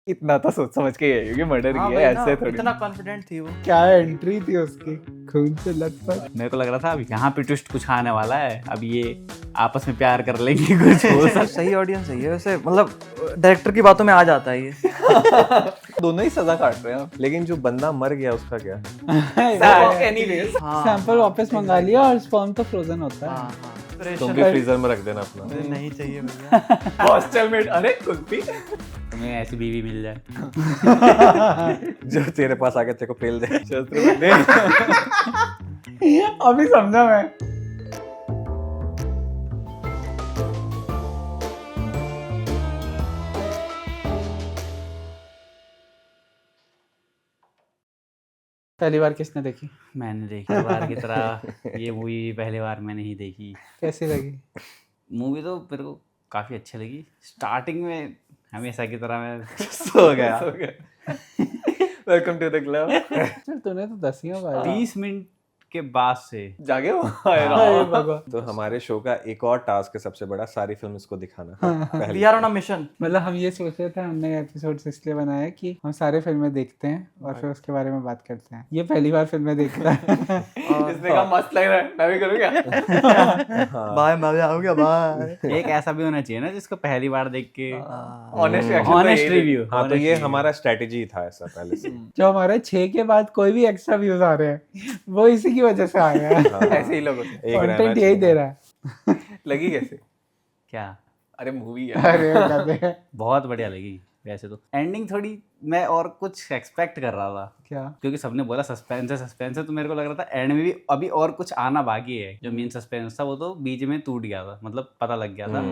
इतना तो सोच समझ के गई होगी मर्डर हाँ किया भाई है, ना, ऐसे थोड़ी। इतना कॉन्फिडेंट थी वो। क्या एंट्री थी उसकी, खून से लथपथ। मेरे को लग रहा था अब यहाँ पे ट्विस्ट कुछ आने वाला है, अब ये आपस में प्यार कर लेंगे कुछ हो सकता सही ऑडियंस है ये वैसे, मतलब डायरेक्टर की बातों में आ जाता है ये। दोनों ही सजा काट रहे हैं। लेकिन जो बंदा मर गया उसका क्या? एनीवेज हाँ, सैंपल वापस मंगा लिया और स्पर्म तो फ्रोजन होता है। हाँ हाँ तुम भी फ्रीजर में रख देना अपना। मुझे नहीं चाहिए भैया। हॉस्टल में अरे कुल्फी तुम्हें ऐसी बीवी मिल जाए। जो तेरे पास आके तेरे को पेल दे। शस्त्र में दे। अभी समझा मैं। पहली बार किसने देखी? मैंने देखी हर बार की तरह ये मूवी पहली बार मैंने ही देखी। कैसी लगी? मूवी तो मेरे को काफ़ी अच्छी लगी। स्टार्टिंग में हमेशा की तरह मैं सो गया। Welcome to the club. चल तूने तो 10 बार 30 मिनट के बाद से जागे हो? हाय भगवान। तो हमारे शो का एक और टास्क है सबसे बड़ा, सारी फिल्म इसको दिखाना। पहली we are on a mission. मतलब हम ये सोच रहे थे, हमने एपिसोड इसलिए बनाया कि हम सारे फिल्में देखते हैं और फिर उसके बारे में बात करते हैं। ये पहली बार फिल्में देखता है। इसने कहा मस्त लग रहा है, मैं भी करूँ क्या? बाय मैं आ गया बाय। एक ऐसा भी होना चाहिए ना जिसको पहली बार देख के ऑनेस्ट रिएक्शन। Honest review. हाँ, तो ये हमारा स्ट्रेटेजी था ऐसा पहले से। जो हमारे 6 के बाद कोई भी एक्स्ट्रा व्यूज आ रहे हैं वो इसी की वजह से आ गया है। ऐसे ही लोग होते हैं। एक रहना कंटेंट यही चाहिए। दे रहा है। लगी कैसे? क्या अरे मूवी है। अरे कहते हैं बहुत बढ़िया लगी। वैसे तो एंडिंग थोड़ी मैं और कुछ एक्सपेक्ट कर रहा था, क्या? क्योंकि सबने बोला सस्पेंस है, तो मेरे को लग रहा था एंड में भी अभी और कुछ आना बाकी है। जो मेन सस्पेंस था वो तो बीच में टूट गया था, मतलब पता लग गया था।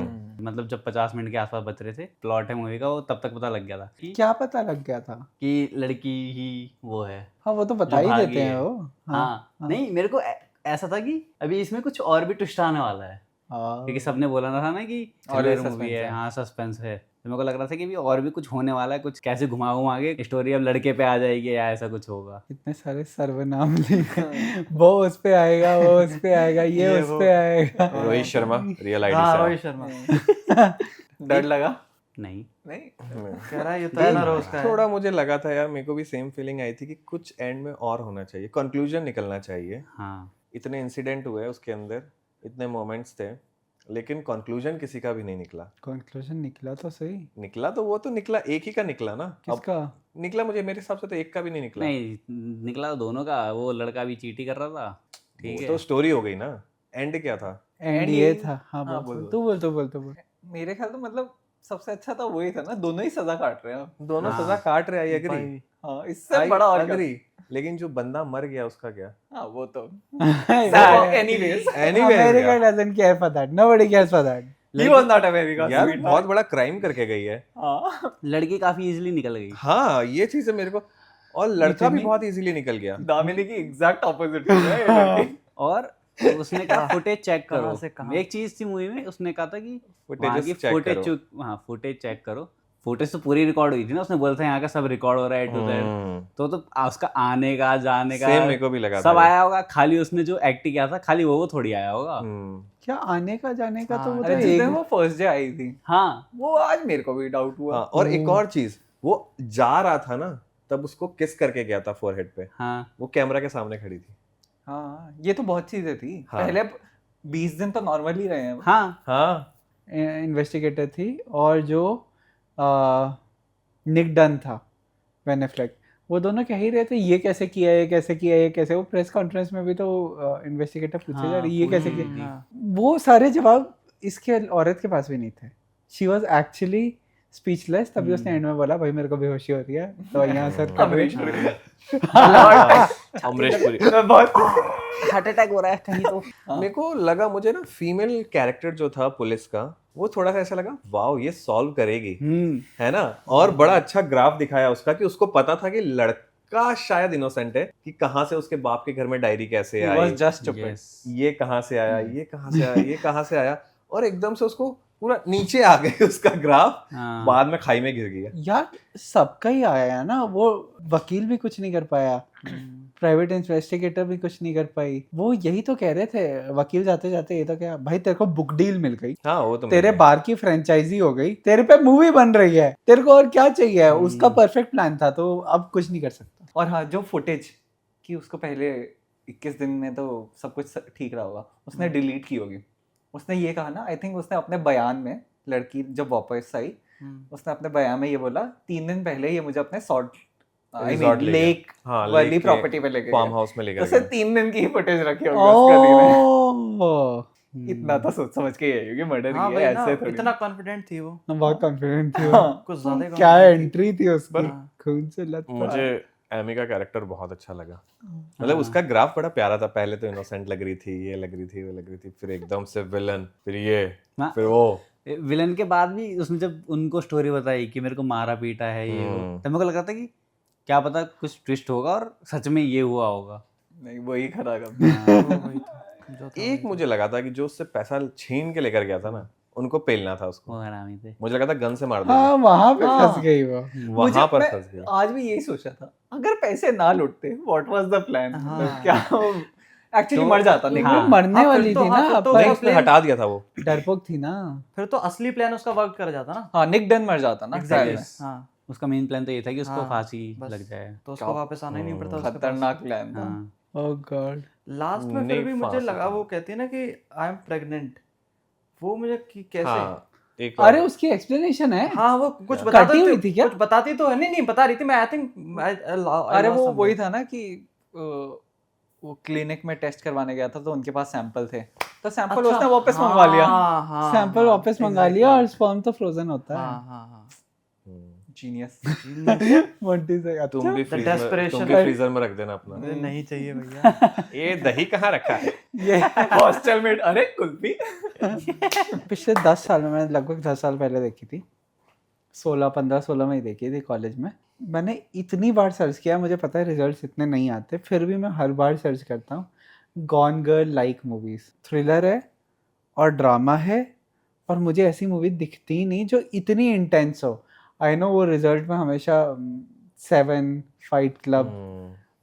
मतलब जब 50 मिनट के आसपास बच रहे थे प्लॉट है मूवी का, वो तब तक पता लग गया था क्या पता लग गया था? कि लड़की ही वो है। हाँ वो तो बता जो ही भागी देते हैं है। वो। हाँ, नहीं मेरे को ऐसा था कि अभी इसमें कुछ और भी ट्विस्ट आने वाला है, क्योंकि सबने बोला था ना कि और थ्रिलर suspense मूवी है। है। हाँ सस्पेंस है, तो मेरे को लग रहा था कि भी और भी कुछ होने वाला है, कुछ कैसे घुमा के स्टोरी अब लड़के पे आ जाएगी या ऐसा कुछ होगा। इतने सारे सर्वनाम लिखे, वो उस पे आएगा, वो उस पे आएगा, ये उस पे आएगा। रोहित शर्मा रियल आईडी हाँ से रोहित शर्मा डर लगा? नहीं नहीं। कह रहा है ये तो है ना रोज का है। थोड़ा मुझे लगा था यार, मेरे को भी सेम फीलिंग आई थी कि कुछ एंड में और होना चाहिए, कंक्लूजन निकलना चाहिए। हाँ इतने इंसिडेंट हुए उसके अंदर, इतने मोमेंट्स थे, लेकिन कंक्लूजन किसी का भी नहीं निकला। कंक्लूजन निकला तो सही। निकला तो वो तो निकला, एक ही का निकला ना। अब किसका? निकला मुझे मेरे हिसाब से तो एक का भी नहीं निकला। नहीं निकला तो दोनों का। वो लड़का भी चीटी कर रहा था, ठीक वो है। तो स्टोरी हो गई ना। एंड क्या था? एंड End ये ये- था। हाँ हाँ, बोल बोल, तू बोल, तू बोल, तू बोल। मेरे ख्याल तो मतलब सबसे अच्छा तो वही था ना, दोनों ही सजा काट रहे हैं। दोनों हाँ। सजा काट रहे, आई एग्री। भाई, हाँ, इससे बड़ा और क्या? एग्री, लेकिन जो बंदा मर गया उसका क्या? हाँ वो तो Sad. Anyways America doesn't care for that. Nobody cares for that. He was not America. यार बहुत बड़ा क्राइम करके गई है। हाँ, लड़की काफी इजीली निकल गई। हाँ ये चीज है मेरे को, और लड़का भी इतनी- बहुत इजीली निकल गया। दामिनी की एग्जैक्ट ऑपोजिट है ये लड़की। और उसने कहा फुटेज चेक कहाँ करो। से कहाँ? एक चीज थी मूवी में, उसने कहा था कि Footages वहाँ की check फुटेज करो। हाँ फुटेज चेक करो। फुटेज तो पूरी रिकॉर्ड हुई थी ना, उसने बोला था यहाँ का सब रिकॉर्ड हो रहा है टू दैट। तो उसका आने का जाने का सेम मेरे को भी लगा सब था। आया होगा, खाली उसने जो एक्ट किया था खाली वो थोड़ी आया होगा। क्या आने का जाने का? तो वो अरे तो जिस दिन एक वो फर्स्ट डे आई थी, हाँ वो आज मेरे को भी डाउट हुआ। हाँ, और एक और चीज, वो जा रहा था ना तब उसको किस करके गया था फोरहेड पे, हाँ वो कैमरा के सामने खड़ी थी। हाँ, ये तो बहुत चीजें थी। हाँ। पहले 20 दिन तो नॉर्मल ही रहे हैं। हाँ हाँ इन्वेस्टिगेटर थी, और जो निक डन था, बेन एफ्लेक, वो दोनों कह ही रहे थे ये कैसे किया, ये कैसे किया, ये कैसे। वो प्रेस कॉन्फ्रेंस में भी तो इन्वेस्टिगेटर पूछे जा हाँ, रहे ये कैसे पूरी किया। थी। वो सारे जवाब इसके औरत के पास भी नहीं थे। She was actually speechless. तभी उसने एंड में बोला भाई मेरे को बेहोशी हो रही है, तो यहाँ सर अमरीश पुरी। अमरीश पुरी। बहुत हार्ट अटैक हो रहा है कहीं तो। मेरे को लगा, मुझे ना फीमेल कैरेक्टर जो था पुलिस का, वो थोड़ा सा ऐसा लगा वाओ ये सॉल्व करेगी, है ना। और बड़ा अच्छा ग्राफ दिखाया उसका कि उसको पता था कि लड़का शायद इनोसेंट है, कि कहाँ से उसके बाप के घर में डायरी कैसे He I, was just stupid. Yes. ये कहाँ से आया, ये कहाँ से आया, ये कहाँ से आया, और एकदम से उसको पूरा नीचे आ गए उसका ग्राफ, हाँ। बाद में खाई में गिर गया। यार सबका ही आया है ना, वो वकील भी कुछ नहीं कर पाया, प्राइवेट इन्वेस्टिगेटर भी कुछ नहीं कर पाई। वो यही तो कह रहे थे वकील जाते जाते, ये तो क्या भाई तेरे को बुक डील मिल गई, हाँ वो तो तेरे मिल बार की फ्रेंचाइजी हो गई, तेरे पे मूवी बन रही है, तेरे को और क्या चाहिए? उसका परफेक्ट प्लान था, तो अब कुछ नहीं कर सकता। और हाँ, जो फुटेज कि उसको पहले 21 दिन में तो सब कुछ ठीक रहा होगा, उसने डिलीट की होगी। उसने ये कहा ना, आई थिंक उसने अपने बयान में, लड़की जब वापस आई उसने अपने बयान में ये बोला 3 दिन पहले ये मुझे अपने Resort ले गया। लेक हाँ, वाली लेक के प्रॉपर्टी पे लेके फार्म गया। हाउस में तो लेकर उसने गया। 3 दिन की ही फुटेज रखी होगी उस गली में। ओह, इतना तो सोच समझ के ही कि मर्डर हाँ किया भाई है, ना, ऐसे थोड़ी। इतना कॉन्फिडेंट थी वो, बहुत कॉन्फिडेंट थी वो। हाँ, कुछ ज्यादा ही क्या confident थी। एंट्री थी उसकी, हाँ। खून से लत। मुझे एमी का कैरेक्टर बहुत अच्छा लगा। मतलब उसका ग्राफ बड़ा प्यारा था। पहले तो इनोसेंट लग रही थी, ये लग रही थी, वो लग रही थी, फिर एकदम से विलन, फिर ये, हाँ। फिर वो। विलन के बाद भी उसने जब उनको स्टोरी बताई कि मेरे को मारा पीटा है ये वो, तब मेरे को लगा था कि क्या पता कुछ ट्विस्ट होगा और सच में ये हुआ होगा। नहीं वही खड़ा कर। वही तो, जो था एक मुझे लगा था कि जो उससे पैसा छीन के लेकर गया था ना, उनको पेलना था उसको। वो हरामी थे। मुझे लगा था गन से मार हाँ, देगा, वहां पे हाँ। फंस गई वो। वहां पर मैं फंस गया। आज भी यही सोचा था, अगर पैसे ना लुटते व्हाट वाज द प्लान, हाँ। क्या एक्चुअली तो- मर जाता वो निक। हाँ। मरने हाँ, फिर वाली तो- थी हाँ, ना, फिर तो पर नहीं, उसने हटा दिया था वो। डरपोक थी ना। फिर तो असली प्लान उसका वर्क कर जाता ना। हाँ, निक डन मर जाता ना Exactly. ट्रायल में। हाँ, उसका मेन प्लान तो ये था कि उसको हाँ, फांसी बस। लग जाए। तो उसको वापस आना ही नहीं पड़ता उसके पास। खतरनाक प्लान था। हाँ। ओह गॉड। लास्ट में फिर नहीं, भी मुझे फांसी लगा, था। वो कहती है ना कि आई एम प्रेग्नेंट, वो मुझे कैसे। हाँ, एक अरे उसकी एक्सप्लेनेशन है। हाँ, वो कुछ कटी बताती हुई थी क्या? कुछ बताती तो है, नहीं नहीं बता रही थी। मैं आई थिंक अरे वो वही था ना कि वो क्लिनिक में टेस्ट करवाने गया था तो उनके पास सैंपल थे, तो सैंपल उसने वापस मंगवा लिया। सैंपल वापस मंगा लिया और स्पर्म तो फ्रोजन होता है। हाँ हाँ हाँ। जीनियस। मोंटी से अच्छा। तुम भी फ्रीजर में, desperation। तुम भी फ्रीजर में रख देना अपना। अरे नहीं चाहिए भैया। ये दही कहाँ रखा है? ये हॉस्टल में अरे कुल्फी। पिछले 10 साल में, मैंने लगभग 10 साल पहले देखी थी, 15-16 में ही देखी थी कॉलेज में। मैंने इतनी बार सर्च किया, मुझे पता है रिजल्ट्स इतने नहीं आते, फिर भी मैं हर बार सर्च करता हूँ gone girl like movies. Thriller है और ड्रामा है, और मुझे ऐसी मूवी दिखती ही नहीं जो इतनी इंटेंस हो। आई नो वो रिजल्ट में हमेशा 7, फाइट क्लब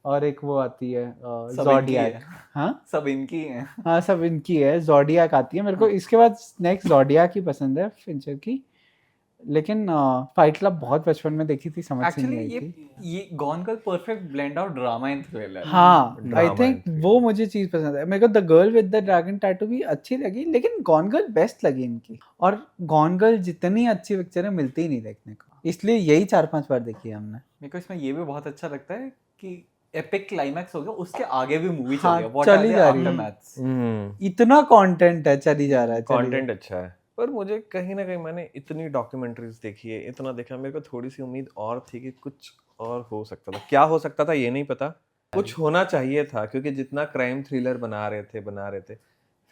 और एक वो आती है सब ज़ोडिएक। इनकी है। हाँ सब इनकी हैं। हाँ, सब इनकी है। ज़ोडिएक आती है मेरे को, इसके बाद नेक्स्ट ज़ोडिएक ही पसंद है फिंचर की। लेकिन फाइट क्लब बहुत बचपन में देखी थी, समझ से नहीं एक्चुअली आई थी। ये gone girl perfect blend of drama and thriller. हाँ, आई Drama थिंक and thriller। वो मुझे चीज पसंद है। मेरे को the girl with the dragon tattoo भी अच्छी लगी, लेकिन गॉन गर्ल बेस्ट लगी इनकी। और गॉन गर्ल जितनी अच्छी पिक्चर है मिलती ही नहीं देखने को, इसलिए यही 4-5 बार देखी है हमने। मेरे को इसमें ये भी बहुत अच्छा लगता है कि एपिक क्लाइमैक्स हो गया, उसके आगे भी मूवी हाँ, चल गया, चली जा रही है। इतना कंटेंट है, चली जा रहा है, चली जा कंटेंट अच्छा है। पर मुझे कहीं ना कहीं, मैंने इतनी डॉक्यूमेंट्रीज देखी है, इतना देखा, मेरे को थोड़ी सी उम्मीद और थी कि कुछ और हो सकता था। क्या हो सकता था ये नहीं पता, कुछ होना चाहिए था, क्योंकि जितना क्राइम थ्रिलर बना रहे थे,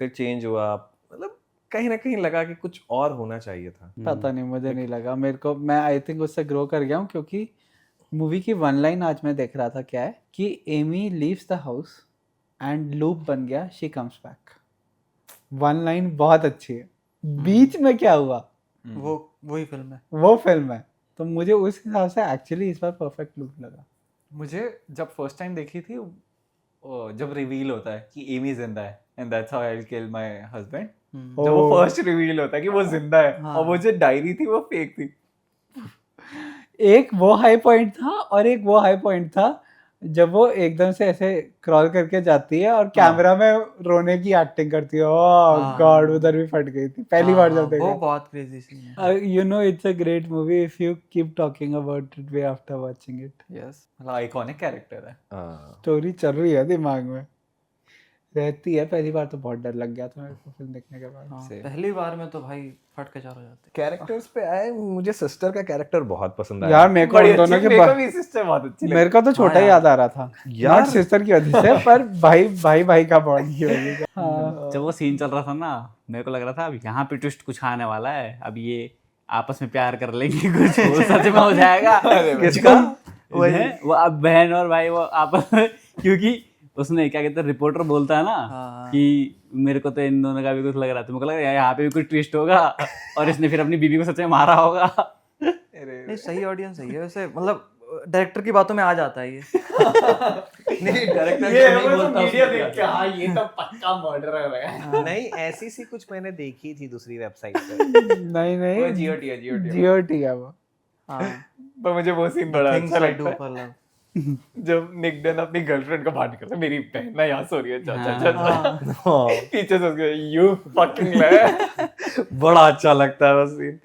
फिर चेंज हुआ। मतलब कहीं ना कहीं लगा कि कुछ और होना चाहिए था। पता नहीं, मुझे नहीं लगा। मेरे को, मैं आई थिंक उससे ग्रो कर गया हूँ, क्योंकि मूवी की वन लाइन आज मैं देख रहा था, क्या है कि Amy leaves the house and loop बन गया, she comes back. One line बहुत अच्छी है। बीच में क्या हुआ वो वही फिल्म है। वो फिल्म है, तो मुझे उस हिसाब से एक्चुअली इस बार परफेक्ट लूप लगा। मुझे जब फर्स्ट टाइम देखी थी, जब रिवील होता है कि एमी जिंदा है and that's how I will kill my husband, जब वो फर्स्ट रिवील होता है कि वो जिंदा है और वो जो डायरी थी वो फेक थी। एक वो हाई पॉइंट था, और एक वो हाई पॉइंट था जब वो एकदम से ऐसे क्रॉल करके जाती है और कैमरा में रोने की एक्टिंग करती है। ओह गॉड, उधर भी फट गई थी पहली बार जब वो देखा। बहुत क्रेजी सीन है। You know, it's a great movie if you keep talking about it way after watching it. Yes, मतलब आइकॉनिक कैरेक्टर है। हाँ। स्टोरी चल रही है दिमाग में, रहती है। पहली बार तो बहुत डर लग गया था मेरे को फिल्म देखने के बाद। हाँ, से। पहली बार में तो भाई फट के चार हो जाते। कैरेक्टर्स पे आए, मुझे सिस्टर का कैरेक्टर बहुत पसंद आया। यार मेरे को बड़ी उन दोनों अच्छी, के मेरे को भी सिस्टर बहुत अच्छी लगी। मेरे को तो छोटा ही याद आ रहा था यार। नॉट सिस्टर की वजह से, पर भाई का बॉन्ड की वजह से। हाँ, जब वो सीन चल रहा था ना, मेरे को लग रहा था अब यहाँ पे ट्विस्ट कुछ आने वाला है, अब ये आपस में प्यार कर लेंगे, कुछ वो सच में हो जाएगा। किसका? वो अब बहन और भाई वो आपस में, क्योंकि उसने क्या कहते हैं, रिपोर्टर बोलता है ना कि मेरे को तो इन दोनों का भी कुछ लग रहा था, मेरे को लग रहा है यहाँ पे भी कुछ ट्विस्ट होगा और इसने फिर अपनी बीवी को सच में मारा होगा। नहीं, सही ऑडियंस सही है वैसे। मतलब डायरेक्टर की बातों में आ जाता है ये। नहीं डायरेक्टर ये नहीं वो तो बोलता मीडिया उसको देख के हाँ ये तो पक्का मर्डरर है। नहीं ऐसी सी कुछ मैंने देखी थी दूसरी वेबसाइट पे। नहीं वो नहीं जीओटी है जीओटी। जीओटी है वो। हाँ, पर मुझे वो सीन बड़ा थिंग्स अच्छा आई डू लगता है फॉर लव। जब निक डन अपनी गर्लफ्रेंड को बात करता है मेरी बहन ना यहाँ सो रही है चाचा चाचा हाँ, पीछे से उसके यू फकिंग ले। बड़ा अच्छा लगता है वो सीन।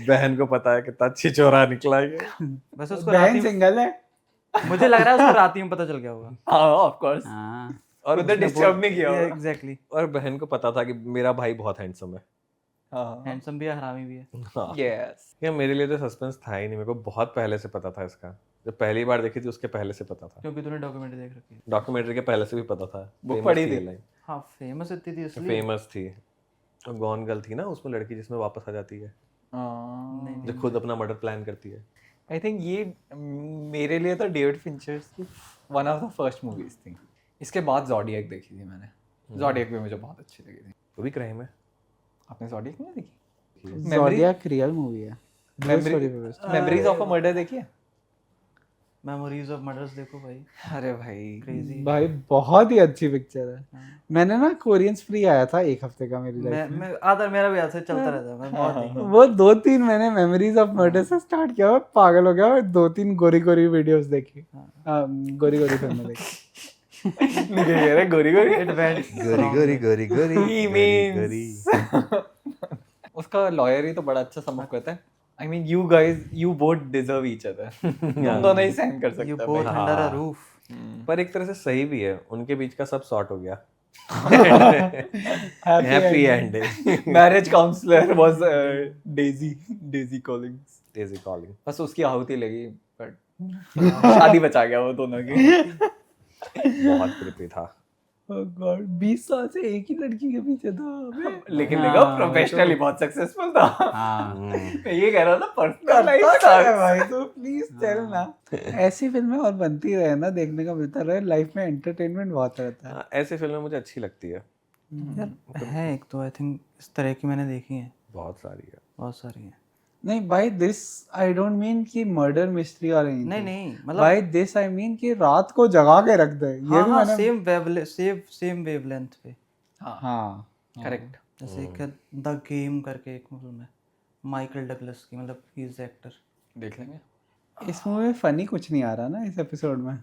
बहन को पता है कितना अच्छी चोरा निकला ये। वैसे उसको रात बहन ही सिंगल है। मुझे लग रहा है उसको रात ही में पता चल गया होगा। हाँ ऑफ कोर्स हाँ और उधर डिस्टर्ब नहीं किया होगा। एग्जैक्टली। और बहन को पता था कि मेरा भाई बहुत हैंडसम है। हाँ हैंडसम भी है, हरामी भी है। हाँ। यस ये मेरे लिए तो सस्पेंस था ही नहीं, मेरे को बहुत पहले से पता था इसका। जब पहली बार देखी थी उसके पहले से पता था। क्योंकि तूने डॉक्यूमेंट्री देख रखी है। डॉक्यूमेंट्री के पहले से भी पता था। Book पढ़ी थी? हाँ, फेमस इतनी थी इसलिए। फेमस थी। और गॉन गर्ल थी ना उसमें लड़की जिसमें वापस आ जाती है, जो खुद अपना मर्डर प्लान करती है। आई थिंक ये मेरे लिए तो डेविड फिंचर्स की one of the first movies थी। इसके बाद ज़ोडिएक देखी थी मैंने। ज़ोडिएक भी मुझे बहुत अच्छी लगी थी। वो भी क्राइम है। आपने ज़ोडिएक नहीं देखी? ज़ोडिएक रियल मूवी है। मेमोरीज ऑफ अ मर्डर देखी है? मेमोरीज ऑफ मर्डर्स देखो भाई, अरे भाई क्रेजी। भाई बहुत ही अच्छी पिक्चर है। मैंने ना कोरियन स्प्री आया था एक हफ्ते का मेरी लाइफ में। मैं आधा मेरा भी ऐसे चलता रहता है, मैं बहुत देखी। वो 2-3 मैंने मेमोरीज ऑफ मर्डर से स्टार्ट किया, मैं पागल हो गया और 2-3 गोरी गोरी वीडियोस देखी। गोरी गोरी फिल्में देखी। अरे गोरी गोरी It went गोरी गोरी गोरी He means उसका लॉयर ही तो बड़ा अच्छा समझ करता है। I mean you guys you both deserve each other. तुम दोनों ही सहन कर सकते you हो both भाई। under a roof. पर एक तरह से सही भी है, उनके बीच का सब सॉर्ट हो गया। Happy happy ending. And marriage counsellor was Daisy Collings. Daisy Colling. बस उसकी आहुति लगी बट शादी बचा गया वो दोनों की। बहुत क्रिपी था। Oh God, 20 साल से एक ही लड़की के पीछे था अबे। लेकिन हाँ, देखो वो प्रोफेशनली बहुत सक्सेसफुल था। हाँ मैं ये कह रहा था पर्सनल करता लाइफ क्या है था भाई, तो प्लीज टेल ना। ऐसी फिल्में और बनती रहे ना, देखने का मिलता रहे, लाइफ में एंटरटेनमेंट बहुत रहता है। हाँ, ऐसी फिल्में मुझे अच्छी लगती है। यार है एक तो आई थिंक इस तरह की मैंने देखी है, बहुत सारी है। बहुत सारी है। नहीं by this I don't mean कि मर्डर मिस्ट्री और एनीथिंग। नहीं मतलब बाय दिस आई मीन कि रात को जगा के रख दे। ये भी मैंने सेम वेवलेंथ पे। हाँ करेक्ट। जैसे एक द गेम करके एक फिल्म है माइकल डगलस की, मतलब ही इज एक्टर। देख लेंगे। इस मूवी में फनी कुछ नहीं आ रहा ना इस एपिसोड में।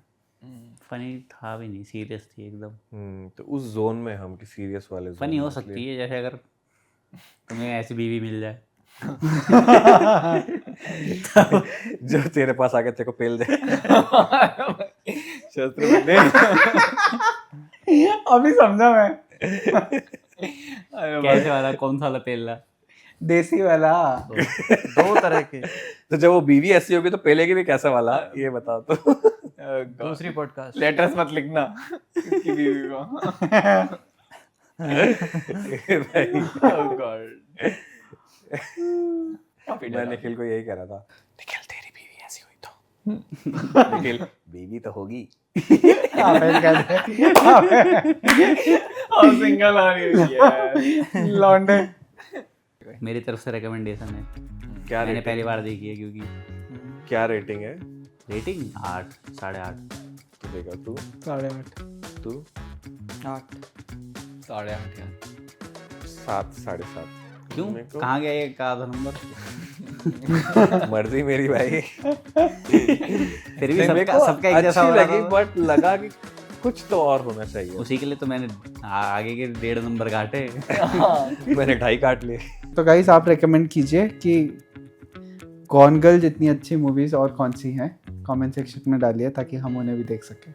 फनी था भी नहीं, सीरियस थी एकदम। तो उस जोन में हम कि सीरियस वाले zone फनी हो में, सकती है जैसे अगर तुम्हें ऐसी बीवी मिल जाए जो तेरे पास आके तेरे को पेल दे। शस्त्र बंदे। अभी समझा मैं। कैसे वाला, कौन सा वाला पेल रहा? देसी वाला। दो तरह के। तो जब वो बीवी ऐसी होगी तो पेलेगी भी कैसा वाला, ये बता तो। दूसरी पॉडकास्ट। लेटर्स मत लिखना इसकी बीवी को। भाई, Oh God. मैं निखिल को यही कह रहा था, निखिल तेरी बीवी ऐसी हुई तो। निखिल बीवी तो होगी। सिंगल आ रही है लौंडे। मेरी तरफ से रिकमेंडेशन है, क्या मैंने रेटिंग पहली बार देखी है क्योंकि क्या रेटिंग है? रेटिंग 8 8.5। तू देगा तू 8.5 तू 8 8.5 यार। 7 7.5। क्यों, मेरे को- कहाँ गया ये का आधा नंबर? मर्जी मेरी भाई। फिर भी नहीं, मेरे सबका को सबका एक जैसा अच्छी हो रहा लगी, था। बट लगा कि कुछ तो और होना चाहिए। उसी के लिए तो मैंने आगे के 1.5 नंबर काटे। मैंने 2.5 काट लिए। तो गाइस आप रेकमेंड कीजिए कि गॉन गर्ल जितनी अच्छी मूवीज और कौन सी हैं, कमेंट सेक्शन में डालिए ताकि हम उन्हें भी देख सकें।